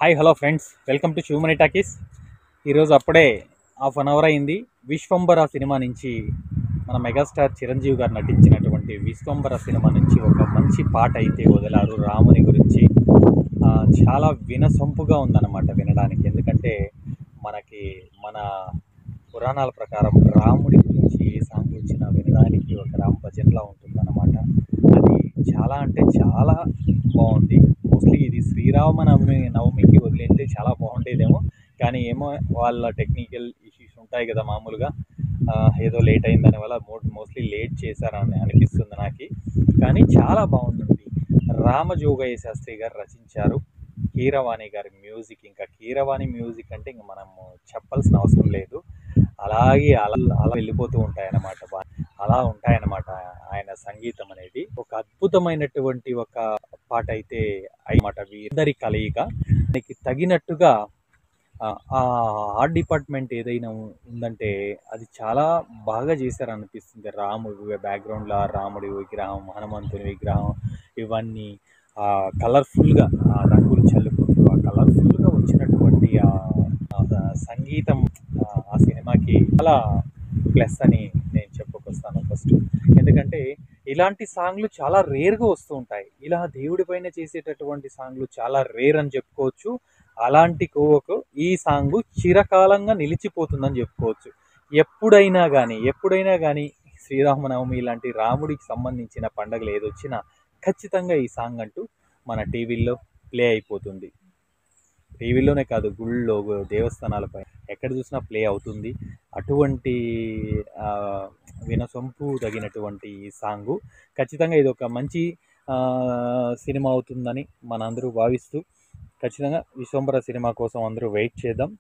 Hi hello friends, welcome to హ్యూమనీ talkies. ఈరోజు అప్పుడే హాఫ్ అన్ అవర్ అయింది. విశ్వంబర సినిమా నుంచి మన మెగాస్టార్ చిరంజీవి గారు నటించినటువంటి విశ్వంబర సినిమా నుంచి ఒక మంచి పాట అయితే వదిలారు రాముని గురించి. చాలా వినసొంపుగా ఉందన్నమాట వినడానికి. ఎందుకంటే మనకి మన పురాణాల ప్రకారం రాముడి గురించి ఏ సాంగ్ వచ్చినా వినడానికి ఒక రామ భజన్లా ఉంటుందన్నమాట. అది చాలా అంటే చాలా బాగుంది. మోస్ట్లీ ఇది నవమికి వదిలేస్తే చాలా బాగుండేదేమో, కానీ ఏమో వాళ్ళ టెక్నికల్ ఇష్యూస్ ఉంటాయి కదా మామూలుగా. ఏదో లేట్ అయిందని వల్ల మోస్ట్లీ లేట్ చేశారని అనిపిస్తుంది నాకు. కానీ చాలా బాగుందండి. రామజోగయ్య శాస్త్రి గారు రచించారు. కీరవాణి గారి మ్యూజిక్, ఇంకా కీరవాణి మ్యూజిక్ అంటే ఇంక మనము చెప్పాల్సిన అవసరం లేదు. అలాగే అలా అలా వెళ్ళిపోతూ ఉంటాయన్నమాట. అలా ఉంటాయన్నమాట ఆయన సంగీతం అనేది. ఒక అద్భుతమైనటువంటి ఒక పాట అయితే అన్నమాట. వీరిద్దరి కలయిక దానికి తగినట్టుగా ఆ ఆర్ట్ డిపార్ట్మెంట్ ఏదైనా ఉందంటే అది చాలా బాగా చేశారనిపిస్తుంది. రాముడు బ్యాక్గ్రౌండ్లో రాముడి విగ్రహం, హనుమంతుని విగ్రహం, ఇవన్నీ కలర్ఫుల్గా రంగులు చల్లుకుంటూ ఆ కలర్ఫుల్గా వచ్చినటువంటి సంగీతం ఆ సినిమాకి చాలా ప్లస్ అని నేను చెప్పుకొస్తాను ఫస్ట్. ఎందుకంటే ఇలాంటి సాంగ్లు చాలా రేర్గా వస్తూ ఉంటాయి. ఇలా దేవుడి పైన చేసేటటువంటి సాంగ్లు చాలా రేర్ అని చెప్పుకోవచ్చు. అలాంటి కోవకు ఈ సాంగ్ చిరకాలంగా నిలిచిపోతుందని చెప్పుకోవచ్చు. ఎప్పుడైనా కానీ శ్రీరామనవమి ఇలాంటి రాముడికి సంబంధించిన పండుగలు ఏదొచ్చినా ఖచ్చితంగా ఈ సాంగ్ అంటూ మన టీవీల్లో ప్లే అయిపోతుంది. టీవీలోనే కాదు, గుళ్ళో, దేవస్థానాలపై ఎక్కడ చూసినా ప్లే అవుతుంది. అటువంటి వినసొంపు తగినటువంటి ఈ సాంగు ఖచ్చితంగా ఇది ఒక మంచి సినిమా అవుతుందని మనందరూ భావిస్తూ ఖచ్చితంగా విశ్వంబర సినిమా కోసం అందరూ వెయిట్ చేద్దాం.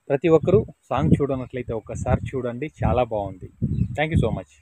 ప్రతి ఒక్కరూ సాంగ్ చూడనట్లయితే ఒక్కసారి చూడండి, చాలా బాగుంది. Thank you so much.